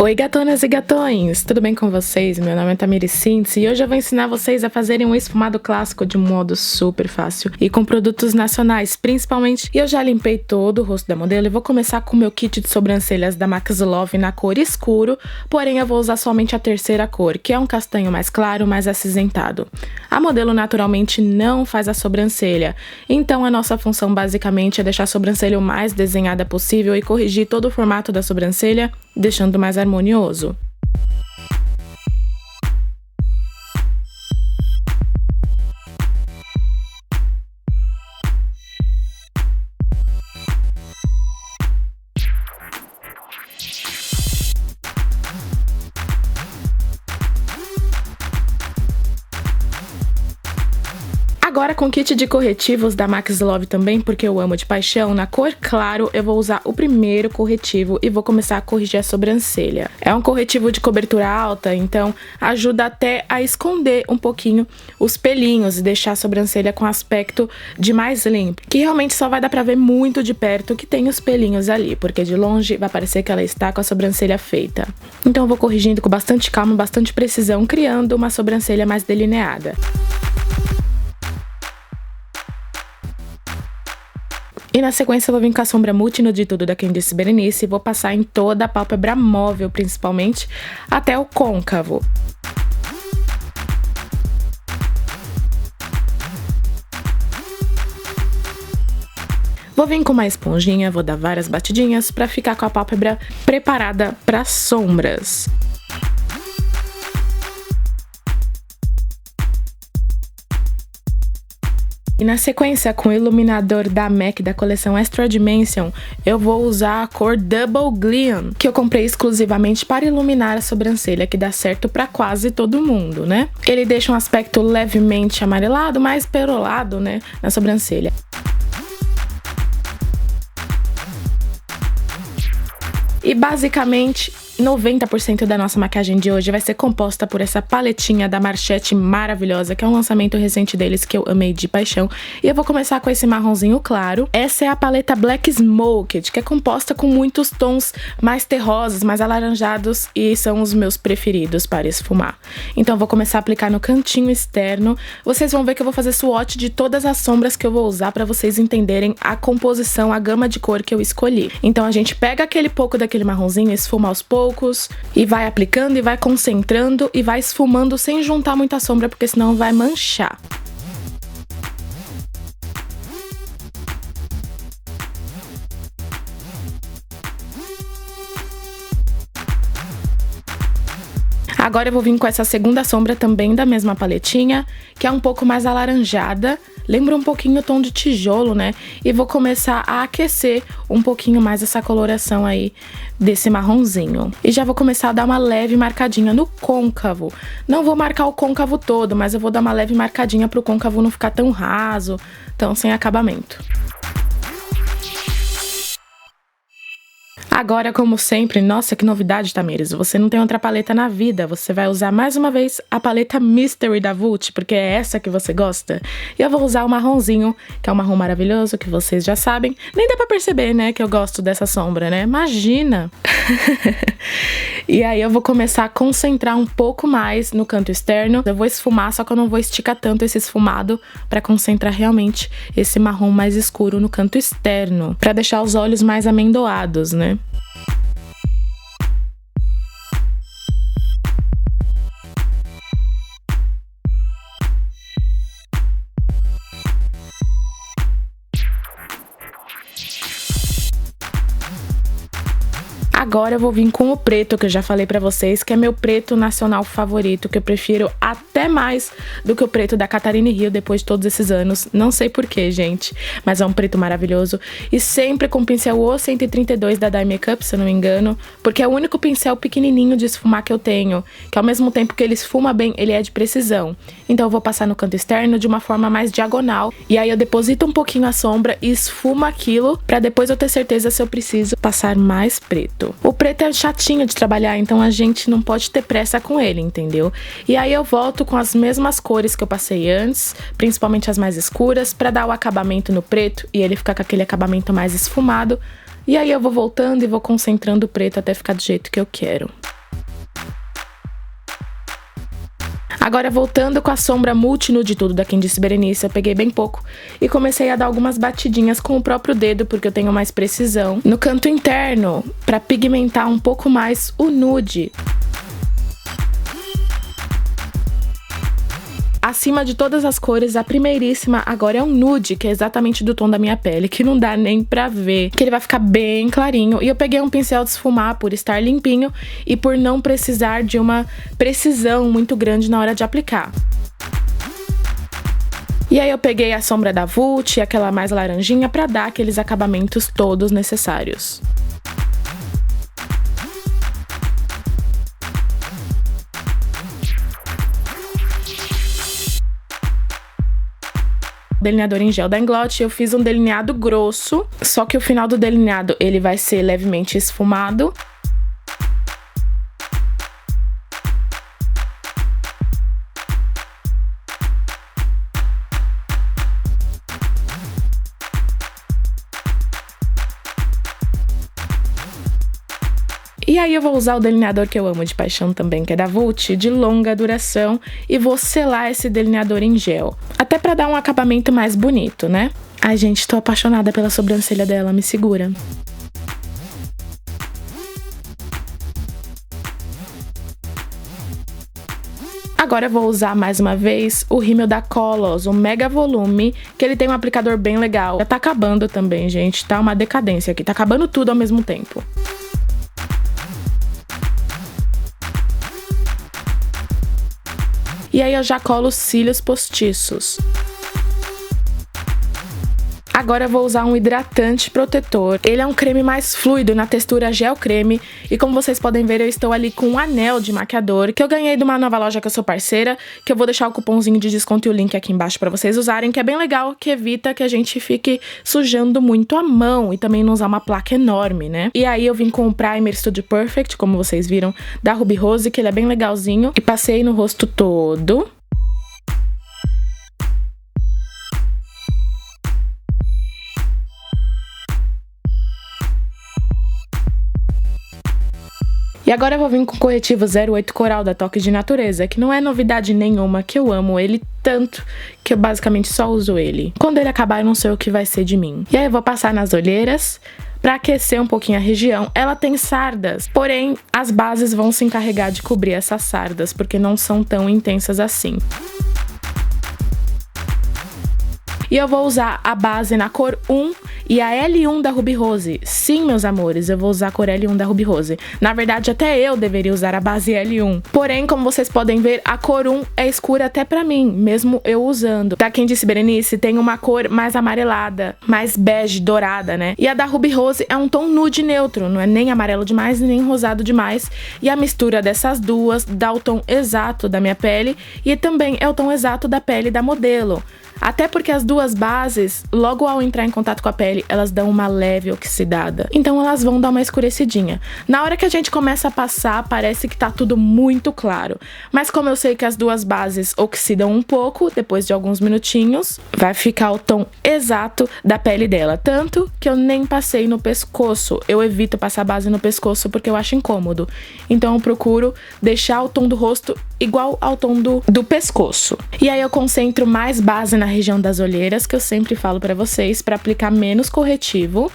Oi gatonas e gatões, tudo bem com vocês? Meu nome é Tamiri Sintes e hoje eu vou ensinar vocês a fazerem um esfumado clássico de um modo super fácil e com produtos nacionais, principalmente. E eu já limpei todo o rosto da modelo e vou começar com o meu kit de sobrancelhas da Max Love na cor escuro, porém eu vou usar somente a terceira cor, que é um castanho mais claro, mais acinzentado. A modelo naturalmente não faz a sobrancelha, então a nossa função basicamente é deixar a sobrancelha o mais desenhada possível e corrigir todo o formato da sobrancelha, deixando mais harmonioso. Agora com kit de corretivos da Max Love também, porque eu amo de paixão, na cor claro eu vou usar o primeiro corretivo e vou começar a corrigir a sobrancelha. É um corretivo de cobertura alta, então ajuda até a esconder um pouquinho os pelinhos e deixar a sobrancelha com aspecto de mais limpo, que realmente só vai dar pra ver muito de perto que tem os pelinhos ali, porque de longe vai parecer que ela está com a sobrancelha feita. Então eu vou corrigindo com bastante calma, bastante precisão, criando uma sobrancelha mais delineada. E na sequência eu vou vir com a sombra Multino de Tudo da Candice Berenice e vou passar em toda a pálpebra móvel, principalmente, até o côncavo. Vou vir com uma esponjinha, vou dar várias batidinhas para ficar com a pálpebra preparada para sombras. E na sequência, com o iluminador da MAC da coleção Extra Dimension, eu vou usar a cor Double Gleam, que eu comprei exclusivamente para iluminar a sobrancelha, que dá certo para quase todo mundo, né? Ele deixa um aspecto levemente amarelado, mais perolado, né, na sobrancelha. E basicamente 90% da nossa maquiagem de hoje vai ser composta por essa paletinha da Marchette maravilhosa, que é um lançamento recente deles que eu amei de paixão. E eu vou começar com esse marronzinho claro. Essa é a paleta Black Smoked, que é composta com muitos tons mais terrosos, mais alaranjados e são os meus preferidos para esfumar. Então eu vou começar a aplicar no cantinho externo. Vocês vão ver que eu vou fazer swatch de todas as sombras que eu vou usar para vocês entenderem a composição, a gama de cor que eu escolhi. Então a gente pega aquele pouco daquele marronzinho, esfuma aos poucos, e vai aplicando e vai concentrando e vai esfumando sem juntar muita sombra, porque senão vai manchar. Agora eu vou vir com essa segunda sombra também da mesma paletinha, que é um pouco mais alaranjada, lembra um pouquinho o tom de tijolo, né? E vou começar a aquecer um pouquinho mais essa coloração aí desse marronzinho. E já vou começar a dar uma leve marcadinha no côncavo. Não vou marcar o côncavo todo, mas eu vou dar uma leve marcadinha pro côncavo não ficar tão raso, tão sem acabamento. Agora, como sempre, nossa, que novidade, Tamires, você não tem outra paleta na vida, você vai usar mais uma vez a paleta Mystery da Vult, porque é essa que você gosta. E eu vou usar o marronzinho, que é um marrom maravilhoso, que vocês já sabem. Nem dá pra perceber, né, que eu gosto dessa sombra, né? Imagina! E aí eu vou começar a concentrar um pouco mais no canto externo. Eu vou esfumar, só que eu não vou esticar tanto esse esfumado pra concentrar realmente esse marrom mais escuro no canto externo, pra deixar os olhos mais amendoados, né? Agora eu vou vir com o preto, que eu já falei pra vocês, que é meu preto nacional favorito, que eu prefiro até mais do que o preto da Catarina Rio depois de todos esses anos. Não sei porquê, gente, mas é um preto maravilhoso. E sempre com o pincel O132 da Dye Makeup, se eu não me engano, porque é o único pincel pequenininho de esfumar que eu tenho, que ao mesmo tempo que ele esfuma bem, ele é de precisão. Então eu vou passar no canto externo de uma forma mais diagonal, e aí eu deposito um pouquinho a sombra e esfumo aquilo, pra depois eu ter certeza se eu preciso passar mais preto. O preto é chatinho de trabalhar, então a gente não pode ter pressa com ele, entendeu? E aí eu volto com as mesmas cores que eu passei antes, principalmente as mais escuras, pra dar o acabamento no preto e ele ficar com aquele acabamento mais esfumado. E aí eu vou voltando e vou concentrando o preto até ficar do jeito que eu quero. Agora, voltando com a sombra multinude tudo da Quem Disse Berenice, eu peguei bem pouco e comecei a dar algumas batidinhas com o próprio dedo, porque eu tenho mais precisão no canto interno, para pigmentar um pouco mais o nude. Acima de todas as cores, a primeiríssima agora é um nude, que é exatamente do tom da minha pele, que não dá nem pra ver, que ele vai ficar bem clarinho. E eu peguei um pincel de esfumar por estar limpinho e por não precisar de uma precisão muito grande na hora de aplicar. E aí eu peguei a sombra da Vult, aquela mais laranjinha, pra dar aqueles acabamentos todos necessários. Delineador em gel da Inglot, eu fiz um delineado grosso, só que o final do delineado ele vai ser levemente esfumado. E aí eu vou usar o delineador que eu amo de paixão também, que é da Vult, de longa duração, e vou selar esse delineador em gel. Até pra dar um acabamento mais bonito, né? Ai, gente, tô apaixonada pela sobrancelha dela, me segura. Agora eu vou usar mais uma vez o rímel da Koloss, o Mega Volume, que ele tem um aplicador bem legal. Já tá acabando também, gente, tá uma decadência aqui, tá acabando tudo ao mesmo tempo. E aí eu já colo os cílios postiços. Agora eu vou usar um hidratante protetor. Ele é um creme mais fluido, na textura gel creme. E como vocês podem ver, eu estou ali com um anel de maquiador, que eu ganhei de uma nova loja que eu sou parceira, que eu vou deixar o cupomzinho de desconto e o link aqui embaixo pra vocês usarem, que é bem legal, que evita que a gente fique sujando muito a mão e também não usar uma placa enorme, né? E aí eu vim com o Primer Studio Perfect, como vocês viram, da Ruby Rose, que ele é bem legalzinho. E passei no rosto todo. E agora eu vou vir com o corretivo 08 Coral da Toque de Natureza, que não é novidade nenhuma, que eu amo ele tanto que eu basicamente só uso ele. Quando ele acabar, eu não sei o que vai ser de mim. E aí eu vou passar nas olheiras para aquecer um pouquinho a região. Ela tem sardas, porém as bases vão se encarregar de cobrir essas sardas, porque não são tão intensas assim. E eu vou usar a base na cor 1 e a L1 da Ruby Rose. Sim, meus amores, eu vou usar a cor L1 da Ruby Rose. Na verdade, até eu deveria usar a base L1. Porém, como vocês podem ver, a cor 1 é escura até pra mim, mesmo eu usando. Da Quem Disse Berenice tem uma cor mais amarelada, mais bege, dourada, né? E a da Ruby Rose é um tom nude neutro, não é nem amarelo demais, nem rosado demais. E a mistura dessas duas dá o tom exato da minha pele e também é o tom exato da pele da modelo. Até porque as duas bases, logo ao entrar em contato com a pele, elas dão uma leve oxidada. Então elas vão dar uma escurecidinha. Na hora que a gente começa a passar, parece que tá tudo muito claro. Mas como eu sei que as duas bases oxidam um pouco, depois de alguns minutinhos, vai ficar o tom exato da pele dela. Tanto que eu nem passei no pescoço. Eu evito passar base no pescoço porque eu acho incômodo. Então eu procuro deixar o tom do rosto igual ao tom do pescoço. E aí eu concentro mais base na região das olheiras, que eu sempre falo pra vocês, pra aplicar menos corretivo.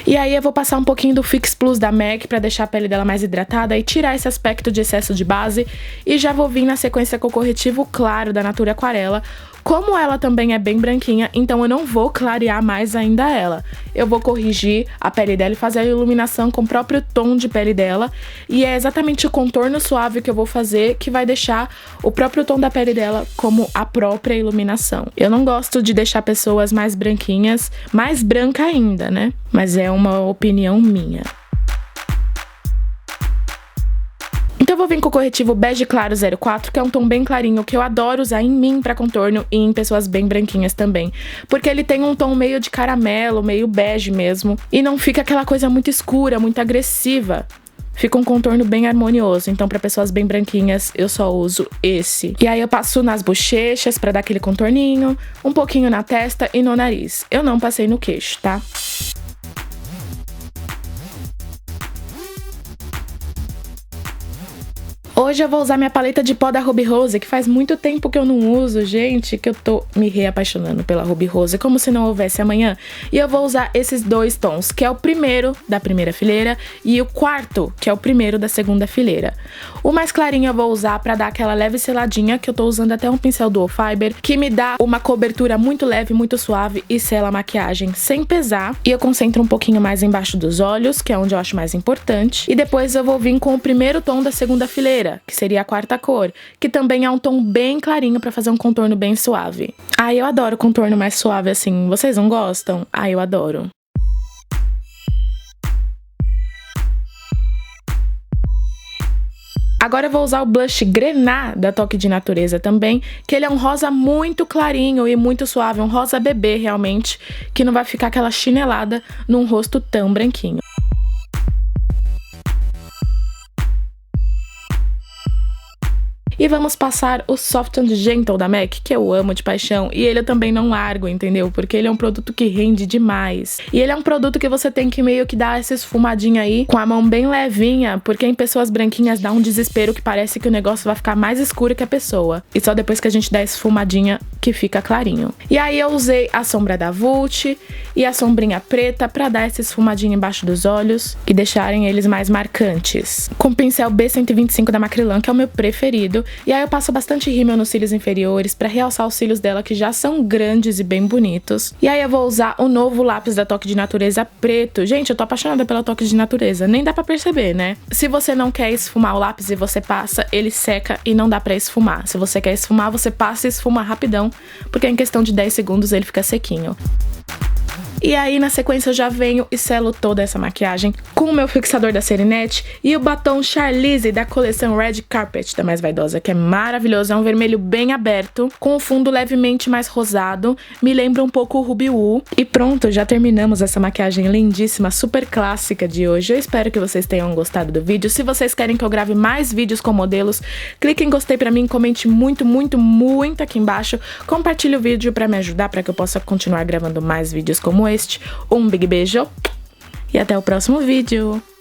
E aí eu vou passar um pouquinho do Fix Plus da MAC pra deixar a pele dela mais hidratada e tirar esse aspecto de excesso de base. E já vou vir na sequência com o corretivo claro da Natura Aquarela. Como ela também é bem branquinha, então eu não vou clarear mais ainda ela. Eu vou corrigir a pele dela e fazer a iluminação com o próprio tom de pele dela. E é exatamente o contorno suave que eu vou fazer que vai deixar o próprio tom da pele dela como a própria iluminação. Eu não gosto de deixar pessoas mais branquinhas, mais branca ainda, né? Mas é uma opinião minha. Então eu vou vir com o corretivo Bege Claro 04, que é um tom bem clarinho, que eu adoro usar em mim pra contorno e em pessoas bem branquinhas também. Porque ele tem um tom meio de caramelo, meio bege mesmo, e não fica aquela coisa muito escura, muito agressiva. fica um contorno bem harmonioso. Então, pra pessoas bem branquinhas, eu só uso esse. E aí eu passo nas bochechas pra dar aquele contorninho, um pouquinho na testa e no nariz. Eu não passei no queixo, tá? Hoje eu vou usar minha paleta de pó da Ruby Rose, que faz muito tempo que eu não uso, gente, que eu tô me reapaixonando pela Ruby Rose, como se não houvesse amanhã. E eu vou usar esses dois tons, que é o primeiro da primeira fileira e o quarto, que é o primeiro da segunda fileira. O mais clarinho eu vou usar pra dar aquela leve seladinha, que eu tô usando até um pincel Dual Fiber, que me dá uma cobertura muito leve, muito suave e sela a maquiagem sem pesar. E eu concentro um pouquinho mais embaixo dos olhos, que é onde eu acho mais importante. E depois eu vou vir com o primeiro tom da segunda fileira, que seria a quarta cor, que também é um tom bem clarinho pra fazer um contorno bem suave. Ai, eu adoro contorno mais suave assim. Vocês não gostam? Ai, eu adoro. Agora eu vou usar o blush Grená da Toque de Natureza também, que ele é um rosa muito clarinho e muito suave, um rosa bebê realmente, que não vai ficar aquela chinelada num rosto tão branquinho. E vamos passar o Soft and Gentle da MAC, que eu amo de paixão. E ele eu também não largo, entendeu? Porque ele é um produto que rende demais. E ele é um produto que você tem que meio que dar essa esfumadinha aí, com a mão bem levinha, porque em pessoas branquinhas dá um desespero que parece que o negócio vai ficar mais escuro que a pessoa. E só depois que a gente dá essa esfumadinha que fica clarinho. E aí eu usei a sombra da Vult e a sombrinha preta pra dar essa esfumadinha embaixo dos olhos e deixarem eles mais marcantes. Com o pincel B125 da Macrylan, que é o meu preferido. E aí eu passo bastante rímel nos cílios inferiores pra realçar os cílios dela, que já são grandes e bem bonitos. E aí eu vou usar o novo lápis da Toque de Natureza preto. Gente, eu tô apaixonada pela Toque de Natureza, nem dá pra perceber, né? Se você não quer esfumar o lápis e você passa, ele seca e não dá pra esfumar. Se você quer esfumar, você passa e esfuma rapidão, porque em questão de 10 segundos ele fica sequinho. E aí, na sequência, eu já venho e selo toda essa maquiagem com o meu fixador da Serinete e o batom Charlize da coleção Red Carpet da Mais Vaidosa, que é maravilhoso. É um vermelho bem aberto, com o fundo levemente mais rosado. Me lembra um pouco o Ruby Woo. E pronto, já terminamos essa maquiagem lindíssima, super clássica de hoje. Eu espero que vocês tenham gostado do vídeo. Se vocês querem que eu grave mais vídeos com modelos, clique em gostei pra mim, comente muito, muito, muito aqui embaixo. Compartilhe o vídeo pra me ajudar, pra que eu possa continuar gravando mais vídeos como este. Um big beijo e até o próximo vídeo!